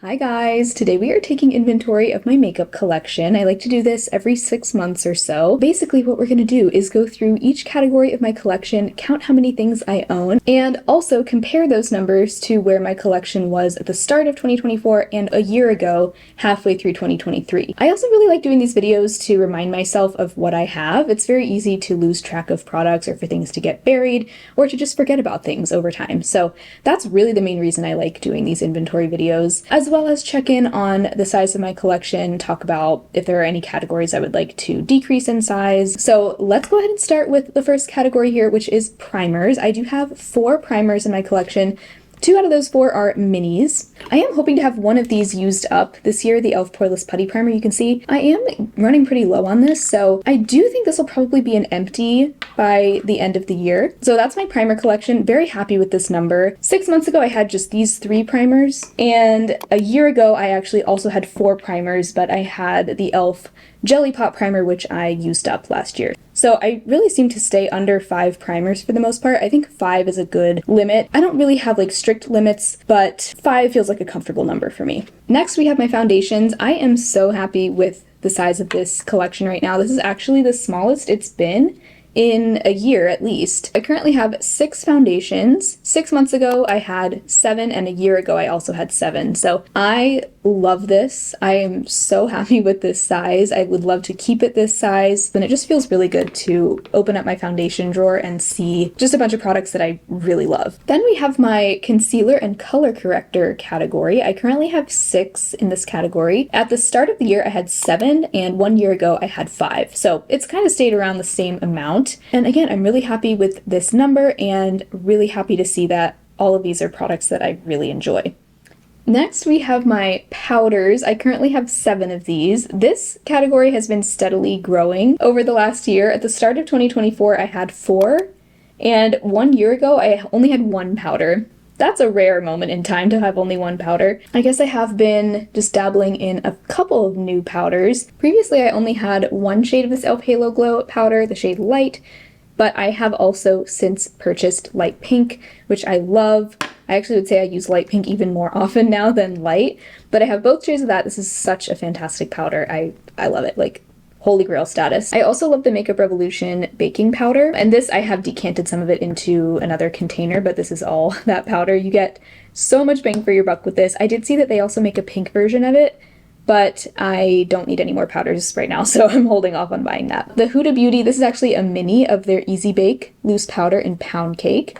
Hi guys! Today we are taking inventory of my makeup collection. I like to do this every 6 months or so. Basically what we're going to do is go through each category of my collection, count how many things I own, and also compare those numbers to where my collection was at the start of 2024 and a year ago, halfway through 2023. I also really like doing these videos to remind myself of what I have. It's very easy to lose track of products or for things to get buried or to just forget about things over time. So that's really the main reason I like doing these inventory videos, as well as check in on the size of my collection, talk about if there are any categories I would like to decrease in size. So let's go ahead and start with the first category here, which is primers. I do have 4 primers in my collection. 2 out of those 4 are minis. I am hoping to have one of these used up this year, the e.l.f. Poreless Putty Primer. You can see I am running pretty low on this, so I do think this will probably be an empty by the end of the year. So that's my primer collection. Very happy with this number. 6 months ago I had just these 3 primers, and a year ago I actually also had 4 primers, but I had the e.l.f. Jelly Pop Primer, which I used up last year. So I really seem to stay under 5 primers for the most part. I think 5 is a good limit. I don't really have like strict limits, but 5 feels like a comfortable number for me. Next we have my foundations. I am so happy with the size of this collection right now. This is actually the smallest it's been in a year at least. I currently have 6 foundations. 6 months ago I had 7, and a year ago I also had 7. So I love this. I am so happy with this size. I would love to keep it this size, and it just feels really good to open up my foundation drawer and see just a bunch of products that I really love. Then we have my concealer and color corrector category. I currently have 6 in this category. At the start of the year I had 7, and 1 year ago I had 5. So it's kind of stayed around the same amount. And again, I'm really happy with this number and really happy to see that all of these are products that I really enjoy. Next, we have my powders. I currently have 7 of these. This category has been steadily growing over the last year. At the start of 2024, I had 4, and 1 year ago, I only had 1 powder. That's a rare moment in time to have only 1 powder. I guess I have been just dabbling in a couple of new powders. Previously, I only had 1 shade of this e.l.f. Halo Glow powder, the shade Light, but I have also since purchased Light Pink, which I love. I actually would say I use Light Pink even more often now than Light, but I have both shades of that. This is such a fantastic powder. I love it. Like, holy grail status. I also love the Makeup Revolution baking powder, and this I have decanted some of it into another container, but this is all that powder. You get so much bang for your buck with this. I did see that they also make a pink version of it, but I don't need any more powders right now, so I'm holding off on buying that. The Huda Beauty, this is actually a mini of their Easy Bake Loose Powder in Pound Cake.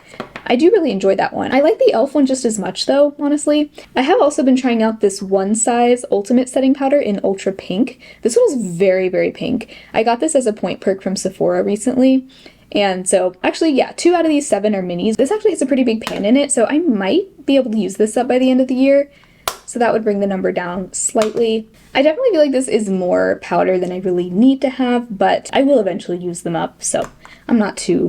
I do really enjoy that one. I like the e.l.f. one just as much though, honestly. I have also been trying out this One Size Ultimate Setting Powder in Ultra Pink. This one is very, very pink. I got this as a point perk from Sephora recently. And so actually, yeah, 2 out of these 7 are minis. This actually has a pretty big pan in it, so I might be able to use this up by the end of the year. So that would bring the number down slightly. I definitely feel like this is more powder than I really need to have, but I will eventually use them up, so I'm not too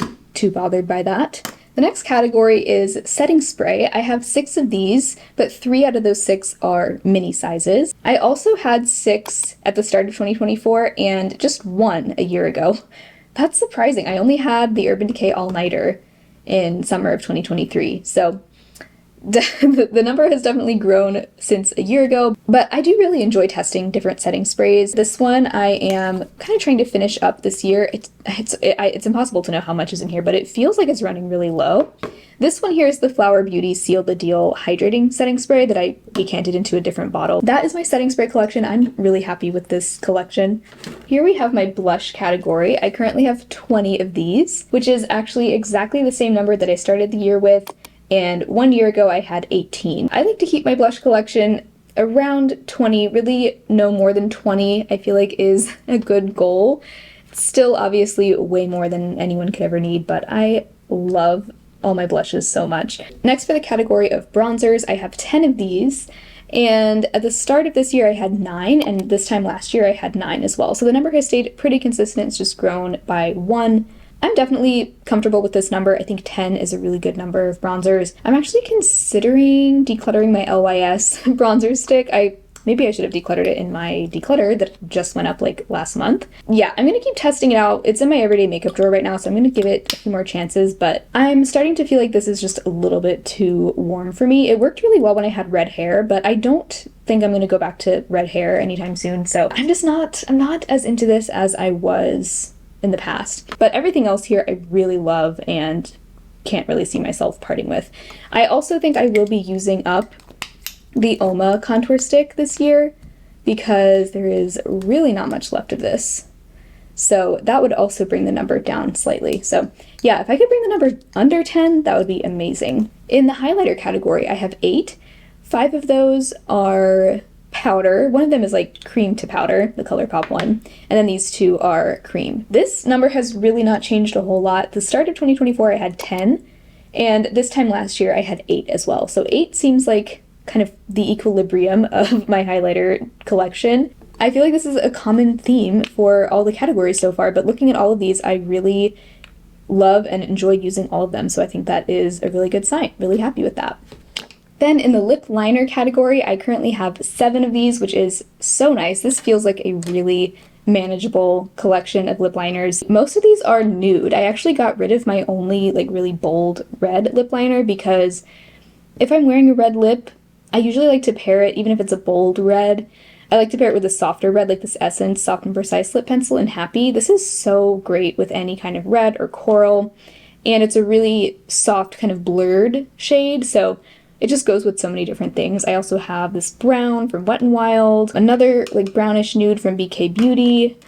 bothered by that. The next category is setting spray. I have 6 of these, but 3 out of those 6 are mini sizes. I also had 6 at the start of 2024 and just 1 a year ago. That's surprising. I only had the Urban Decay All Nighter in summer of 2023, so the number has definitely grown since a year ago, but I do really enjoy testing different setting sprays. This one I am kind of trying to finish up this year. It's impossible to know how much is in here, but it feels like it's running really low. This one here is the Flower Beauty Seal the Deal Hydrating Setting Spray that I decanted into a different bottle. That is my setting spray collection. I'm really happy with this collection. Here we have my blush category. I currently have 20 of these, which is actually exactly the same number that I started the year with. And 1 year ago I had 18. I like to keep my blush collection around 20, really no more than 20, I feel like is a good goal. Still obviously way more than anyone could ever need, but I love all my blushes so much. Next, for the category of bronzers, I have 10 of these. And at the start of this year I had 9, and this time last year I had 9 as well. So the number has stayed pretty consistent. It's just grown by 1. I'm definitely comfortable with this number. I think 10 is a really good number of bronzers. I'm actually considering decluttering my LYS bronzer stick. Maybe I should have decluttered it in my declutter that just went up like last month. Yeah, I'm gonna keep testing it out. It's in my everyday makeup drawer right now, so I'm gonna give it a few more chances, but I'm starting to feel like this is just a little bit too warm for me. It worked really well when I had red hair, but I don't think I'm gonna go back to red hair anytime soon, so I'm not as into this as I was in the past. But everything else here I really love and can't really see myself parting with. I also think I will be using up the Oma contour stick this year because there is really not much left of this. So that would also bring the number down slightly. So yeah, if I could bring the number under 10, that would be amazing. In the highlighter category, I have 8. 5 of those are powder. One of them is like cream to powder, the ColourPop one. And then these 2 are cream. This number has really not changed a whole lot. The start of 2024, I had 10. And this time last year, I had 8 as well. So 8 seems like kind of the equilibrium of my highlighter collection. I feel like this is a common theme for all the categories so far, but looking at all of these, I really love and enjoy using all of them, so I think that is a really good sign. Really happy with that. Then in the lip liner category, I currently have 7 of these, which is so nice. This feels like a really manageable collection of lip liners. Most of these are nude. I actually got rid of my only like really bold red lip liner because if I'm wearing a red lip, I usually like to pair it, even if it's a bold red, I like to pair it with a softer red, like this Essence Soft and Precise Lip Pencil in Happy. This is so great with any kind of red or coral, and it's a really soft kind of blurred shade, so it just goes with so many different things. I also have this brown from Wet n Wild, another like brownish nude from BK Beauty,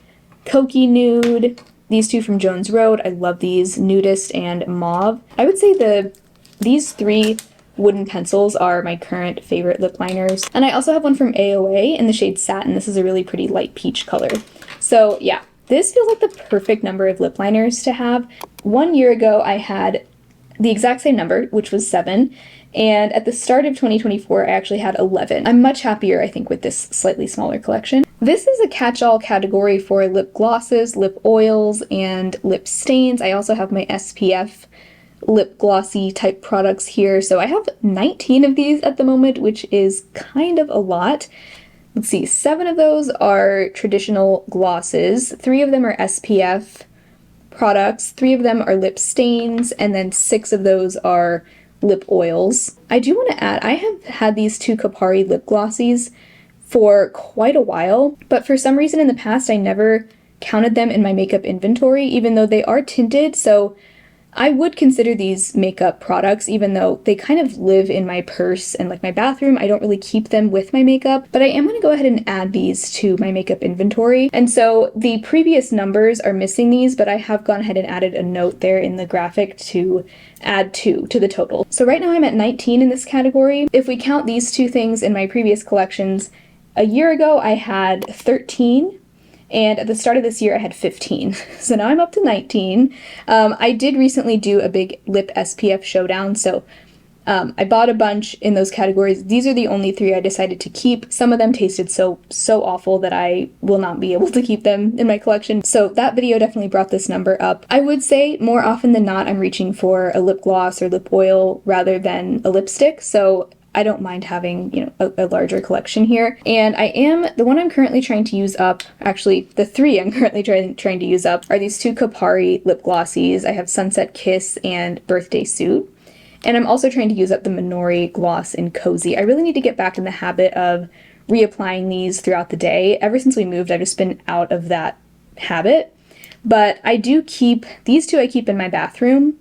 Cokie Nude, these 2 from Jones Road. I love these, Nudist and Mauve. I would say these 3 wooden pencils are my current favorite lip liners. And I also have one from AOA in the shade Satin. This is a really pretty light peach color. So yeah, this feels like the perfect number of lip liners to have. 1 year ago, I had the exact same number, which was 7. And at the start of 2024, I actually had 11. I'm much happier, I think, with this slightly smaller collection. This is a catch-all category for lip glosses, lip oils, and lip stains. I also have my SPF lip glossy type products here. So I have 19 of these at the moment, which is kind of a lot. Let's see, 7 of those are traditional glosses, 3 of them are SPF products, 3 of them are lip stains, and then 6 of those are lip oils. I do want to add, I have had these 2 Kopari lip glossies for quite a while, but for some reason in the past I never counted them in my makeup inventory, even though they are tinted, so I would consider these makeup products, even though they kind of live in my purse and like my bathroom. I don't really keep them with my makeup, but I am going to go ahead and add these to my makeup inventory. And so the previous numbers are missing these, but I have gone ahead and added a note there in the graphic to add 2 to the total. So right now I'm at 19 in this category. If we count these 2 things in my previous collections, a year ago I had 13. And at the start of this year, I had 15. So now I'm up to 19. I did recently do a big lip SPF showdown, so I bought a bunch in those categories. These are the only 3 I decided to keep. Some of them tasted so awful that I will not be able to keep them in my collection. So that video definitely brought this number up. I would say more often than not, I'm reaching for a lip gloss or lip oil rather than a lipstick. So I don't mind having, you know, a larger collection here. And the one I'm currently trying to use up, actually the 3 I'm currently trying to use up are these 2 Kopari lip glossies. I have Sunset Kiss and Birthday Suit. And I'm also trying to use up the Minori gloss in Cozy. I really need to get back in the habit of reapplying these throughout the day. Ever since we moved, I've just been out of that habit. But I do keep, these 2 I keep in my bathroom,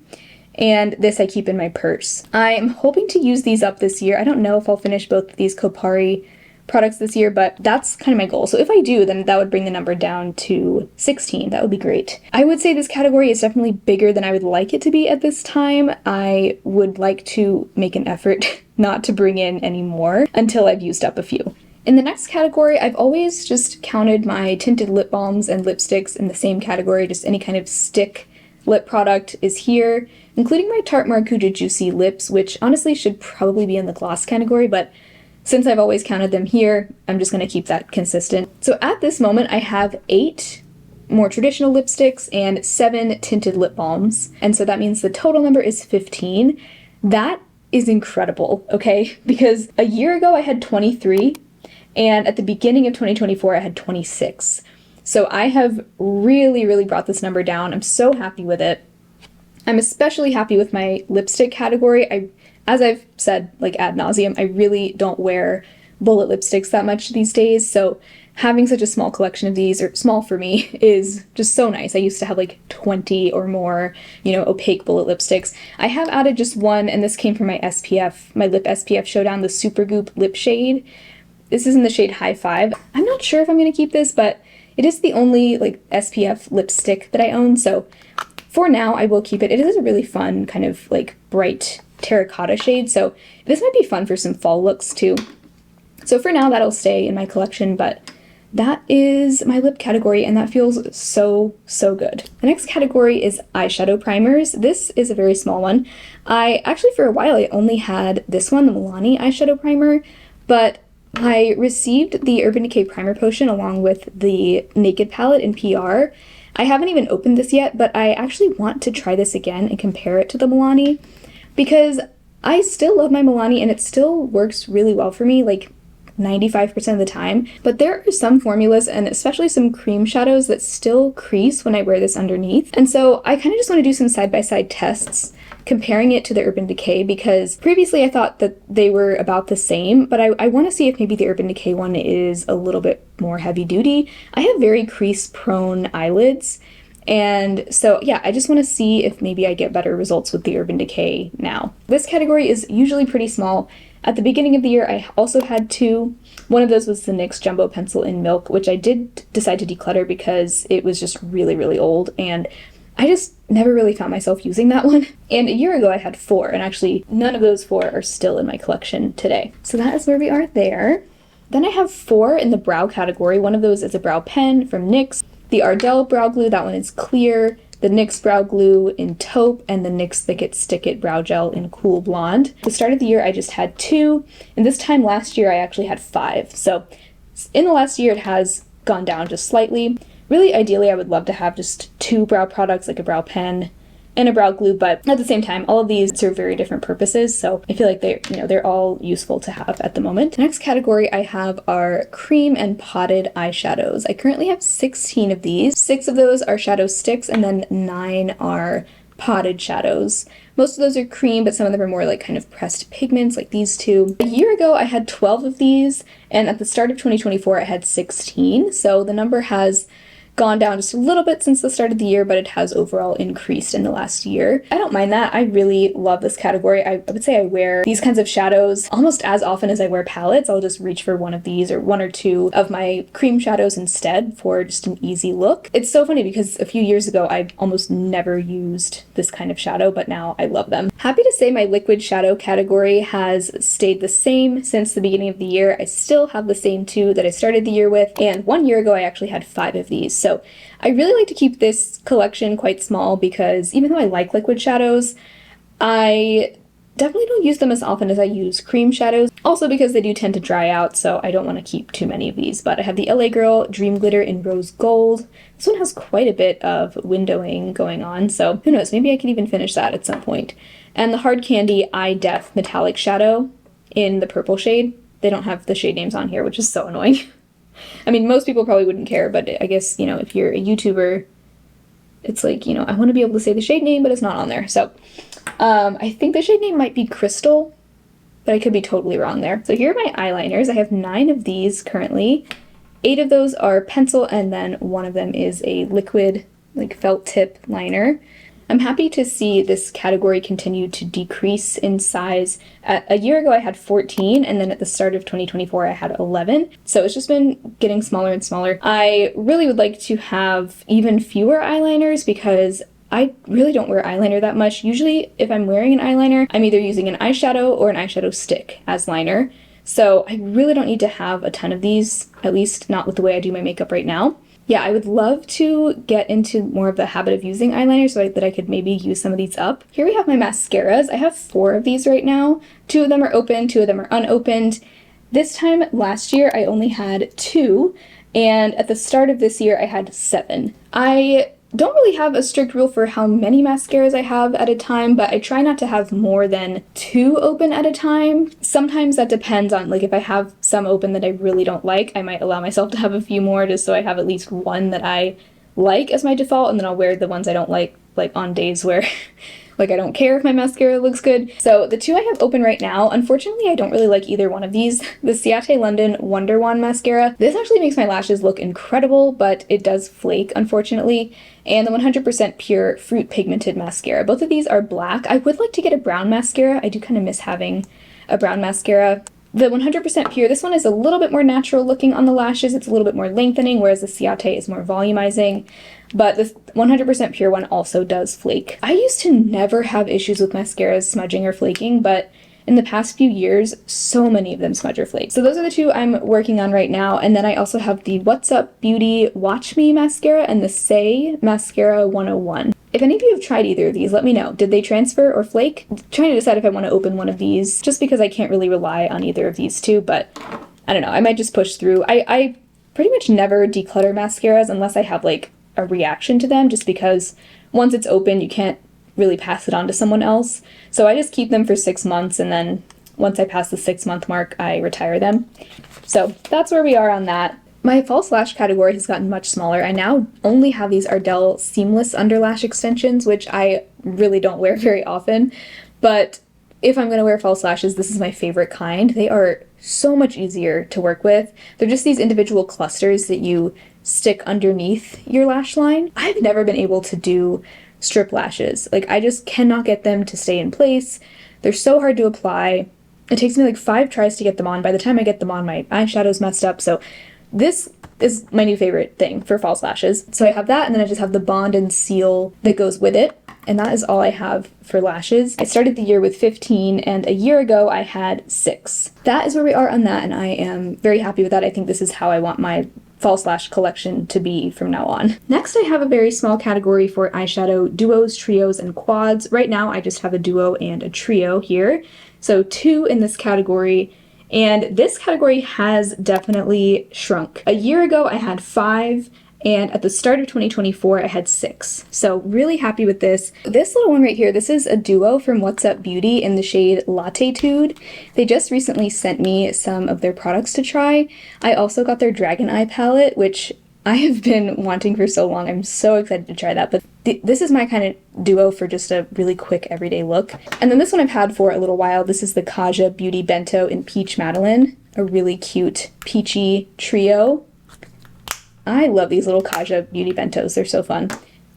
and this I keep in my purse. I'm hoping to use these up this year. I don't know if I'll finish both of these Kopari products this year, but that's kind of my goal. So if I do, then that would bring the number down to 16. That would be great. I would say this category is definitely bigger than I would like it to be at this time. I would like to make an effort not to bring in any more until I've used up a few. In the next category, I've always just counted my tinted lip balms and lipsticks in the same category. Just any kind of stick lip product is here, including my Tarte Maracuja Juicy Lips, which honestly should probably be in the gloss category, but since I've always counted them here, I'm just going to keep that consistent. So at this moment, I have 8 more traditional lipsticks and 7 tinted lip balms, and so that means the total number is 15. That is incredible, okay? Because a year ago I had 23, and at the beginning of 2024 I had 26. So I have really brought this number down. I'm so happy with it. I'm especially happy with my lipstick category. As I've said like ad nauseum, I really don't wear bullet lipsticks that much these days, so having such a small collection of these, or small for me, is just so nice. I used to have like 20 or more, you know, opaque bullet lipsticks. I have added just one, and this came from my SPF, my lip SPF Showdown, the Supergoop lip shade. This is in the shade High 5. I'm not sure if I'm going to keep this, but it is the only like SPF lipstick that I own, so for now I will keep it. It is a really fun kind of like bright terracotta shade, so this might be fun for some fall looks too. So for now that'll stay in my collection, but that is my lip category, and that feels so, so good. The next category is eyeshadow primers. This is a very small one. I actually, for a while, I only had this one, the Milani eyeshadow primer, but I received the Urban Decay Primer Potion along with the Naked palette in PR. I haven't even opened this yet, but I actually want to try this again and compare it to the Milani, because I still love my Milani and it still works really well for me, like 95% of the time, but there are some formulas and especially some cream shadows that still crease when I wear this underneath. And so I kind of just want to do some side-by-side tests comparing it to the Urban Decay, because previously I thought that they were about the same, but I want to see if maybe the Urban Decay one is a little bit more heavy duty. I have very crease-prone eyelids, and so yeah, I just want to see if maybe I get better results with the Urban Decay now. This category is usually pretty small. At the beginning of the year, I also had two. One of those was the NYX Jumbo Pencil in Milk, which I did decide to declutter because it was just really, really old, and I just never really found myself using that one. And a year ago I had 4, and actually none of those 4 are still in my collection today. So that is where we are there. Then I have 4 in the brow category. One of those is a brow pen from NYX, the Ardell brow glue, that one is clear, the NYX brow glue in taupe, and the NYX Thick It Stick It brow gel in cool blonde. At the start of the year I just had 2, and this time last year I actually had 5. So in the last year it has gone down just slightly. Really, ideally I would love to have just 2 brow products, like a brow pen and a brow glue, but at the same time all of these serve very different purposes, so I feel like they're all useful to have at the moment. The next category I have are cream and potted eyeshadows. I currently have 16 of these. 6 of those are shadow sticks, and then 9 are potted shadows. Most of those are cream, but some of them are more like kind of pressed pigments, like these 2. A year ago I had 12 of these, and at the start of 2024 I had 16, so the number has gone down just a little bit since the start of the year, but it has overall increased in the last year. I don't mind that. I really love this category. I would say I wear these kinds of shadows almost as often as I wear palettes. I'll just reach for one of these or 1 or 2 of my cream shadows instead for just an easy look. It's so funny because a few years ago I almost never used this kind of shadow, but now I love them. Happy to say my liquid shadow category has stayed the same since the beginning of the year. I still have the same 2 that I started the year with, and 1 year ago I actually had 5 of these. So I really like to keep this collection quite small because even though I like liquid shadows, I definitely don't use them as often as I use cream shadows. Also because they do tend to dry out, so I don't want to keep too many of these. But I have the LA Girl Dream Glitter in Rose Gold. This one has quite a bit of windowing going on, so who knows, maybe I can even finish that at some point. And the Hard Candy Eye Death Metallic Shadow in the purple shade. They don't have the shade names on here, which is so annoying. I mean, most people probably wouldn't care, but I guess, you know, if you're a YouTuber, it's like, you know, I want to be able to say the shade name, but it's not on there. So I think the shade name might be Crystal, but I could be totally wrong there. So here are my eyeliners. I have 9 of these currently. 8 of those are pencil, and then 1 of them is a liquid, like felt tip liner. I'm happy to see this category continue to decrease in size. A year ago I had 14, and then at the start of 2024 I had 11. So it's just been getting smaller and smaller. I really would like to have even fewer eyeliners because I really don't wear eyeliner that much. Usually if I'm wearing an eyeliner, I'm either using an eyeshadow or an eyeshadow stick as liner. So I really don't need to have a ton of these, at least not with the way I do my makeup right now. Yeah, I would love to get into more of the habit of using eyeliner so that I could maybe use some of these up. Here we have my mascaras. I have 4 of these right now. 2 of them are open, 2 of them are unopened. This time last year I only had 2, and at the start of this year I had 7. I don't really have a strict rule for how many mascaras I have at a time, but I try not to have more than 2 open at a time. Sometimes that depends on, like, if I have some open that I really don't like, I might allow myself to have a few more just so I have at least one that I like as my default, and then I'll wear the ones I don't like on days where Like, I don't care if my mascara looks good. So the two I have open right now, unfortunately, I don't really like either one of these. The Ciate London Wonder Wand mascara. This actually makes my lashes look incredible, but it does flake, unfortunately. And the 100% Pure Fruit Pigmented Mascara. Both of these are black. I would like to get a brown mascara. I do kind of miss having a brown mascara. The 100% Pure, this one is a little bit more natural looking on the lashes. It's a little bit more lengthening, whereas the Ciate is more volumizing. But the 100% Pure one also does flake. I used to never have issues with mascaras smudging or flaking, but in the past few years, so many of them smudge or flake. So those are the two I'm working on right now. And then I also have the What's Up Beauty Watch Me mascara and the Say Mascara 101. If any of you have tried either of these, let me know. Did they transfer or flake? I'm trying to decide if I want to open one of these, just because I can't really rely on either of these two, but I don't know, I might just push through. I pretty much never declutter mascaras unless I have like a reaction to them, just because once it's open, you can't really pass it on to someone else. So I just keep them for 6 months, and then once I pass the 6-month mark, I retire them. So that's where we are on that. My false lash category has gotten much smaller. I now only have these Ardell seamless underlash extensions, which I really don't wear very often. But if I'm going to wear false lashes, this is my favorite kind. They are so much easier to work with. They're just these individual clusters that you stick underneath your lash line. I've never been able to do strip lashes. Like, I just cannot get them to stay in place. They're so hard to apply. It takes me like 5 tries to get them on. By the time I get them on, my eyeshadow's messed up. So this is my new favorite thing for false lashes. So I have that, and then I just have the Bond and Seal that goes with it. And that is all I have for lashes. I started the year with 15, and a year ago I had 6. That is where we are on that, and I am very happy with that. I think this is how I want my false lash collection to be from now on. Next, I have a very small category for eyeshadow duos, trios, and quads. Right now, I just have a duo and a trio here. So 2 in this category. And this category has definitely shrunk. A year ago, I had 5, and at the start of 2024, I had 6. So really happy with this. This little one right here, this is a duo from What's Up Beauty in the shade Latitude. They just recently sent me some of their products to try. I also got their Dragon Eye palette, which I have been wanting for so long. I'm so excited to try that, but this is my kind of duo for just a really quick everyday look. And then this one I've had for a little while. This is the Kaja Beauty Bento in Peach Madeleine, a really cute peachy trio. I love these little Kaja Beauty Bentos. They're so fun.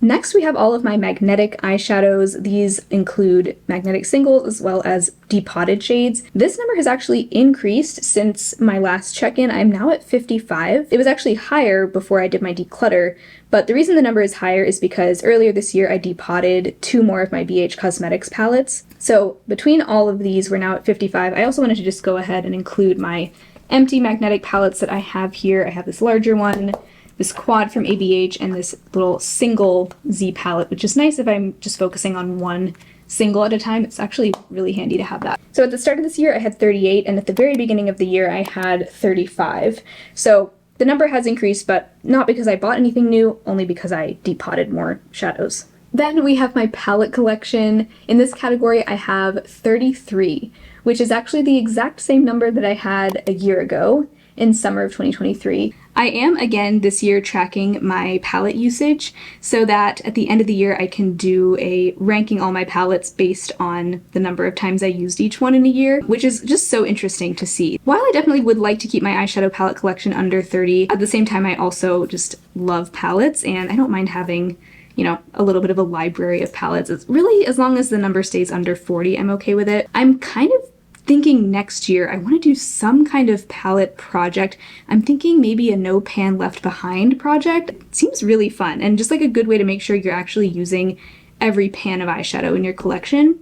Next, we have all of my magnetic eyeshadows. These include magnetic singles as well as depotted shades. This number has actually increased since my last check-in. I'm now at 55. It was actually higher before I did my declutter, but the reason the number is higher is because earlier this year I depotted 2 more of my BH Cosmetics palettes. So between all of these, we're now at 55. I also wanted to just go ahead and include my empty magnetic palettes that I have here. I have this larger one, this quad from ABH, and this little single Z palette, which is nice if I'm just focusing on one single at a time. It's actually really handy to have that. So at the start of this year, I had 38, and at the very beginning of the year, I had 35. So the number has increased, but not because I bought anything new, only because I depotted more shadows. Then we have my palette collection. In this category, I have 33, which is actually the exact same number that I had a year ago in summer of 2023. I am, again, this year tracking my palette usage so that at the end of the year I can do a ranking all my palettes based on the number of times I used each one in a year, which is just so interesting to see. While I definitely would like to keep my eyeshadow palette collection under 30, at the same time I also just love palettes, and I don't mind having, you know, a little bit of a library of palettes. It's really, as long as the number stays under 40, I'm okay with it. I'm kind of thinking next year I want to do some kind of palette project. I'm thinking maybe a No Pan Left Behind project. It seems really fun and just like a good way to make sure you're actually using every pan of eyeshadow in your collection.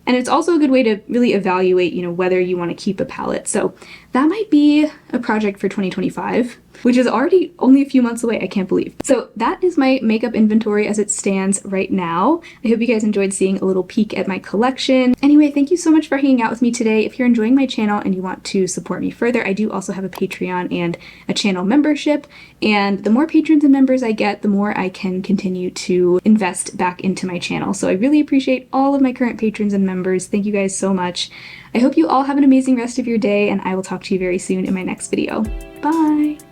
And it's also a good way to really evaluate, you know, whether you want to keep a palette. So that might be a project for 2025, which is already only a few months away. I can't believe. So that is my makeup inventory as it stands right now. I hope you guys enjoyed seeing a little peek at my collection. Anyway, thank you so much for hanging out with me today. If you're enjoying my channel and you want to support me further, I do also have a Patreon and a channel membership. And the more patrons and members I get, the more I can continue to invest back into my channel. So I really appreciate all of my current patrons and members. Thank you guys so much. I hope you all have an amazing rest of your day, and I will talk to you very soon in my next video. Bye!